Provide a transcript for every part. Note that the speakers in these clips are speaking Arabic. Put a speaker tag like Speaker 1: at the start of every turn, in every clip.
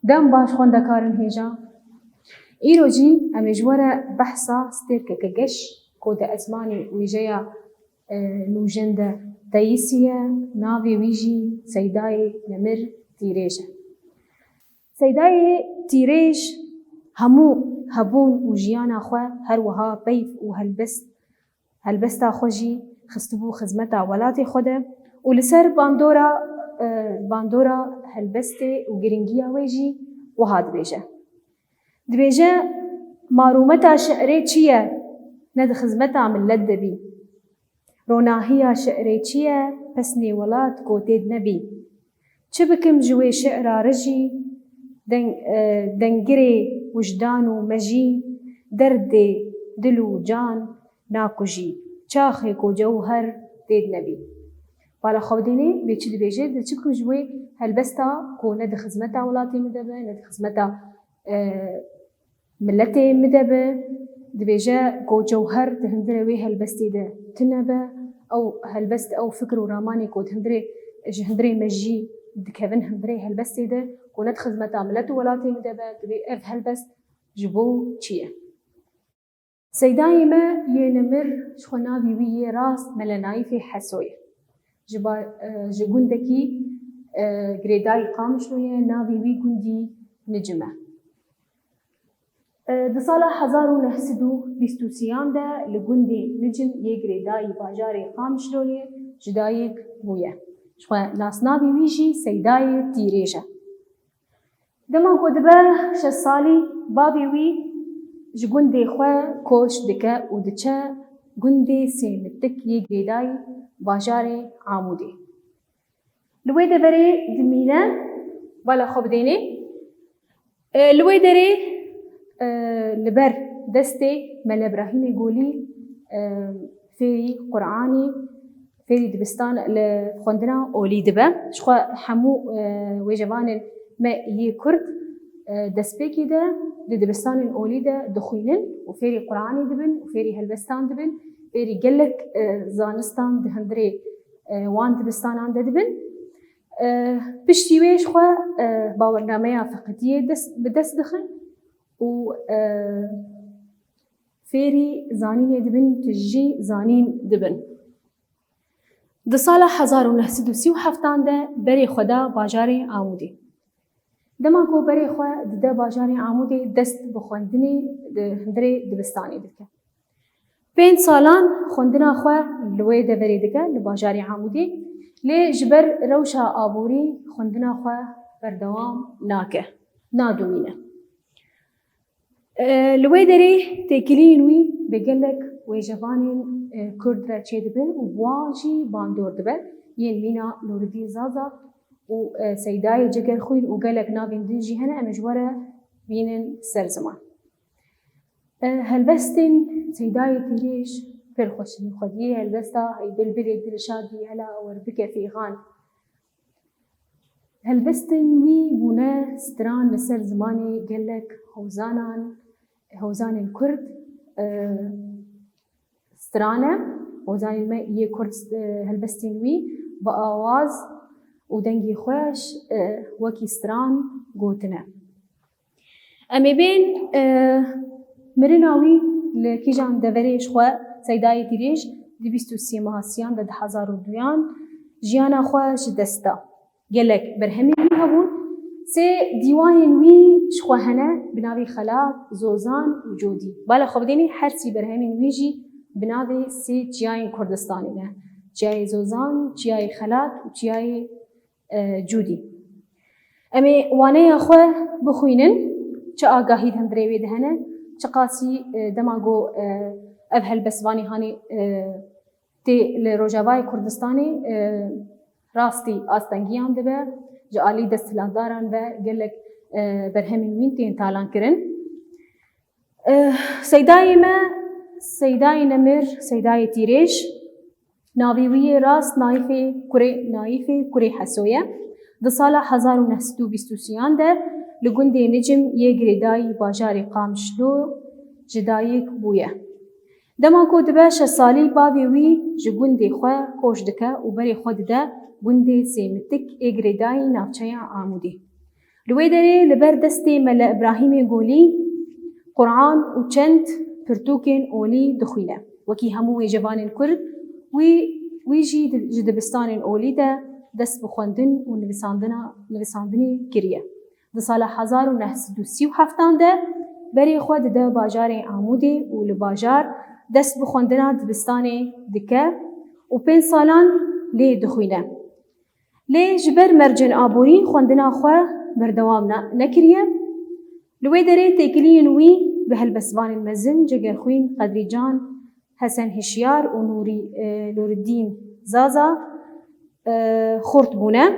Speaker 1: دم باش خوندکارن هیجا ایروجی امیجواره بحثا سترکه که گش کود ازمانی ویجیا نوجنده تاییسیه ناوی ویجی سیدای نمر تیریجه. سیدای تیریج همو هبون و جیانا خواه هر وها بیف و هلبستا خوشی خستبو خدمتا ولاتی خوده و لسر باندورا هلبسته و گرنگیا ویجی وها دبیجه معلومتا شعری چیه ند خدمتا ملت دبی روناهیا شعری چیه پس نیولات کوتید نبی چه بکم جوی شعر رجی دنگری وجدان و مجی درد دل و جان ناکجی چاخی کو جوهر دید نبی بالا خودینی بیچی دبیجه دل چه بکم جوی هلبستا کو ند خدمتا ولاتی مدبه ند خدمتا ملتي مدبه دبيجا كو جوهر تهندري وي هلبستي ده تنبه او هلبست او فكر وراماني كو تهندري جهندري مجي دكفن هندري هلبستي ده كو ندخل متا ملتو ولاتي مدبه دبي اف هلبست جبو تشيه سيداي ما ينمر شخنا بيوي راس ملناي في حسويه جبا جگوندكي گريداي قامشويه ناوي وي گوندي نجمه د سال 1923 ده لگوندی نجم یگری دایی باجاری قامشلویه جدایک بویه. شخوا ناسنابی ویجی سیدای تیریجه. دما کدبه 6 سالی بابی وی جگوندی خوا کوش دکه و دچه گوندی سیمتک یگری دایی باجاری عمودی. لوی دبری دمینه بالا خوب دینی. لوی دری لبر دستي مال إبراهيم يقولي في قرآني في دبستان لخوندنا أولي دبا شخوا حمو وجوان ما يكرد دسبيكي ده لدبستان أولي ده دخينن وفيري قرآني دبن وفيري هلبستان دبن فيري قلك زانستان دهندري وان دبستان عند دبن بشتي ويش خوا باورنامية فقدية بدست دخن و فيري زانين دبن تجي زانين دبن د سال 1937 ده بري خدا باجاري عمودي دما کو بري خوا د باجاري عمودي دست بخوندني هندري دبستاني دکه 5 سالان خوندنا خوا لوي د بري دکه لباجاري عمودي لي جبر روشا ابوري خوندنا خوا بردوام ناکه نادومينه لوی دری تکلین وی بگلک و جوانین کرد را چه دبن و واجی باندور دبن ین مینا نوردین زازا و سیدای جگر خوین و گلک نابین دنجی هنه امجواره بینن سر زمان هلبستن سیدای تیریش پر خوشنی خودیه هلبستا ای بلبلی دلشادی هلا وربکه فی غان هلبستن وی بونه ستران لسر زمانی گلک هوزان الكرد سترانه هوزان ما يه كرد هلبستين وي بآواز ودنجي خوش وكي ستران قوتنا أمي بين مرناوي لكيجان دفريش خوا سيداي تيريش دي بيستو سيماسيان دا 2002 جيانا خوش دستا قالك برهمي هبون سه دیوان وی شخوهنه بناوی خلاق زوزان و جودی بالا خوب دینی هر سی برهمین ویجی بناوی سه جیای کردستانی نه جیای زوزان جیای خلاق و جیای جودی امی وانه خواه بخوینن چه آگاهی هم دریوی دهنه چه قاسی دماغو اف هلبسوانی هانی تی لروجاوای کردستانی راستی آستانگیان دبه جالی دستلاداران و گلک برهمین وینتین تالان کرن. سیدای نمر سیدای تیریش ناویوی راست نایفه کره حسویه د سال 1923 ده لگوند نجم یگریدای باجاری قامشلو جدایک بویه. دما کو دباش سالی باوی جگوند خواه کوش دکه و بری خود ده گوند سیمتک اگریدای نافچه عمودی. لوی دره لبر دستی مل ابراهیم گولی قرآن و چند پرتوکین اولی دخوینه وکی همو جوانین کرد وی جی دبستان اولی ده دست بخوندن و نویساندنی کریه. ده سال 1937 ده بری خود ده باجار عمودی و لباجار دست بخوندن دبستان دکه و 5 سالان لی دخوینه. لی جبر مرجن آبوری خوندن خواه بردوام نکریه. لوی دره تکلین وی به هلبسوان المزن جگر خوین قدری جان حسن هشیار و نور الدین زازا خورت بونه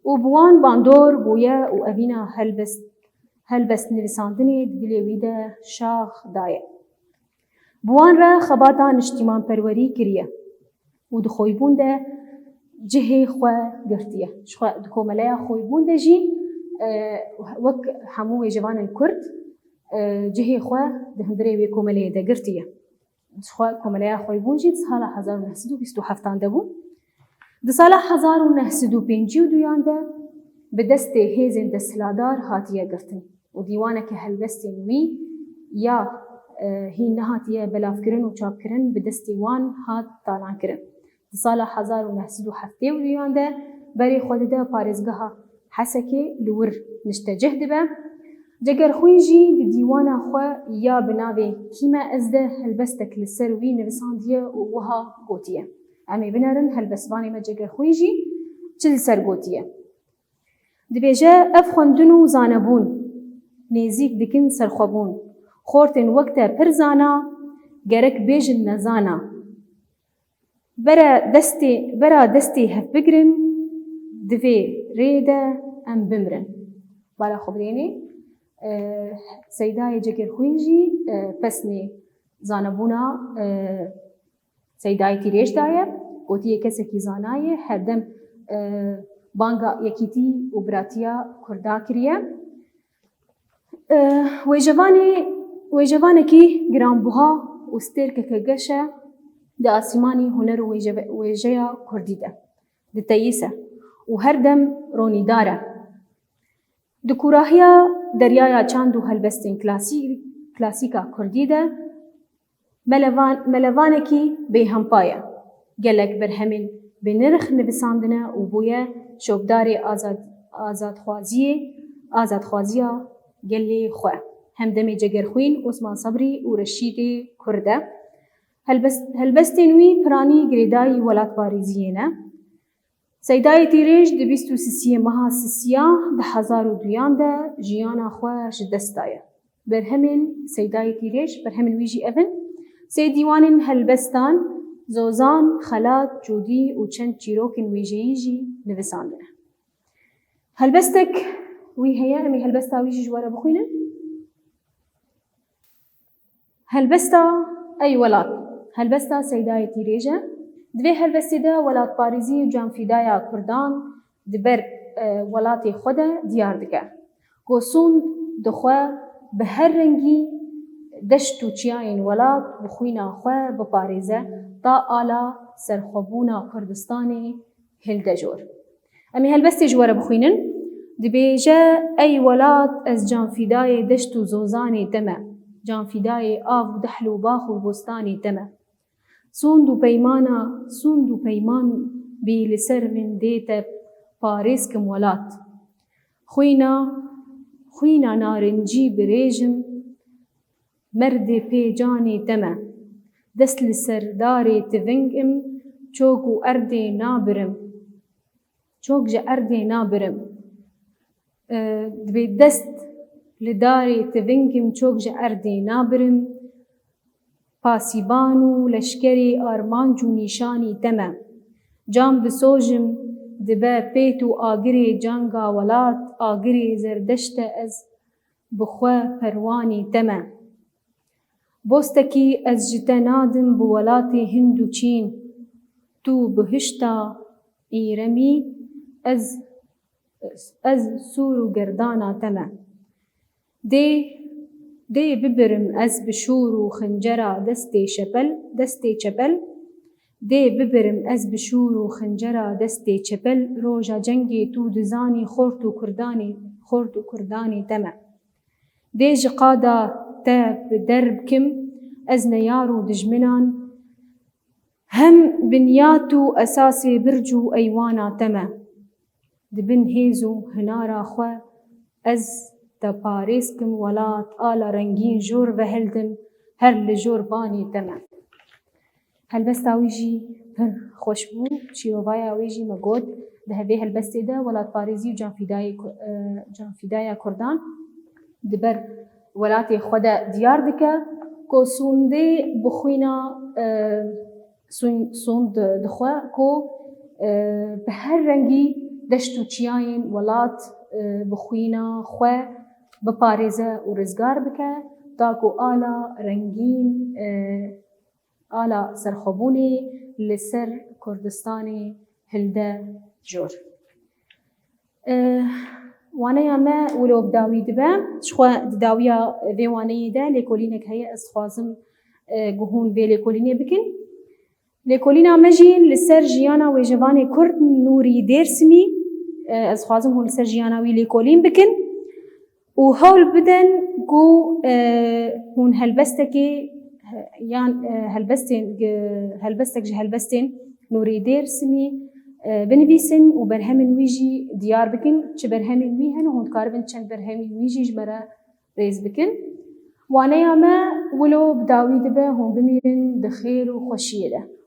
Speaker 1: و بوان باندور بویه و اوینا هلبس نویساندنی دلیویده شاخ دایه. بوان را خباتا نشتیمان پروری کریه و دخوی بونده جهه خواه گرتیه. دکومله خوی بونده جی وک همو جوان کرد جهه خواه دهندره وی کومله ده گرتیه. خواه کومله خوی بونجی سال 1927 ده بون. ده سال 1952 ده به دست هیزن دستلادار هاتیه گرتن و دیوانه که هلبستین وی یا هی نهاتیه بلاف کرن و چاپ کرن به دستی وان هات تالان کرن. ده سال 1972 ده بری خود ده پارزگاه حسکی لور نشتجه دبه جگر خویجی دی دیوانا خواه یا بناوی کیما ازده هلبستک لسر وی نویساندیه و وها گوتیه. امی بنارن هلبسوانی ما جگر خویجی چل سر گوتیه. دبیجه اف خوندنو زانبون نیزیک دکن سرخوابون خورتن وقتا پر زانا گرک بیجن نزانا برا دستی هف بگرن دوی ریده ام بمرن. بالا خبرینی سیدای جگر خوینجی پسنی زانبونا سیدای تیریش دایه گوتیه کسی کی زانایه هر دم بانگا یکیتی و براتیا کردا کریه. وی جوانه کی گرانبوها و سترک که گشه ده آسیمانی هنر وی جیا کردی ده تیسه و هر دم رونی داره. دکوراهیا دریایا چند و هلبستین کلاسیکا کردی ده ملوانه کی به همپایه گلک برهمین به نرخ نویساندنه و بویه شوبداری آزادخوازیه گلی خواه هم دمی جگر خوین عثمان صبری و رشید کرده. هلبستین وی پرانی گریدای ولات باریزیه نه سیدای تیریج ده 23 ماه سیاه ده 1002 ده جیانا خواهش دستایه. برهمین سیدای تیریج برهمین ویجی اون سی دیوانین هلبستان زوزان خلات جودی و چند چیروکن ویجیجی نویساندنه. هلبستک وی هیا امی هلبستا ویجی جواره بخوینه. هلبستا ای ولات هلبستا سیدای تیریجه دوی هلبستی ده ولات پاریزی و جانفیدای کردان دبر ولاتی خود دیار دکه. گوسون دخواه به هر رنگی دشت و چیاین ولات بخوینا خواه بپاریزه تا آلا سرخوبونا کردستانی هلده جور. امی هلبستی جواره بخوینن دبیجه ای ولات از جانفیدای دشت و زوزانی دمه جانفیدای آب و دحل و باخ و بستانی دمه سوند و پیمان بی لسر من دیت پاریس کم ولات خوینا نارنجی بریجم مرد پی جانی دمه دست لسر داری تونگم چوک جا اردی نابرم دبی دست لداری تونگم چوک جا اردی نابرم پاسیبانو لشکری آرمانجو نیشانی دمه جام بسوجم دبه پیتو آگری جانگا ولات آگری زردشت از بخواه پروانی دمه بوستکی از جتنادم بولاتی هندو چین تو بهشتا ایرمی از سور و گردانا دمه دی ببرم از بشور و خنجرا دستی چپل دی ببرم از بشور و خنجرا دستی چپل روژا جنگی تو دزانی خورد و کردانی دمه دیج قادا تا بدرب کم از نیار و دجمنان هم بنیات و اساس برج و ایوانا تمه دبن هیزو هنارا خو از دا پاریس کم ولات آلا رنگین جور و هلدم هر لجور بانی تمه هلبستا ویجی پر خوش بو چیرووایا ویجی مگود ده هبه هلبسته ده ولات پاریزی و جانفیدای کردان دبر ولات خدا دیار دکه کو سونده بخوینا سوند دخوا کو به هر رنگی دشتو چیاین ولات بخوینا خوا بپارزه و رزگار بکه تاکو آلا رنگین آلا سرخوبونی لسر کردستانی هلده جور وانه ما ولو بداوی دبه شخوا داویا وی وانه ده لیکولینک هیا استخوازم گهون وی لیکولینه بکن لیکولینا مجین لسر جیانا و جوان کرد نوری درسمی از خوازم هون لسر جیانا وی لیکولین بکن و هول بدن گو هون هلبستکی یان هلبستین نوری درسمی بنویسن و برهمن ویجی دیار بکن چه برهمن وی هن هون کاربن چند برهمن ویجی جبرا ریز بکن وانه ما ولو بداوی دبه هون بمیرن دخیر و خوشیه ده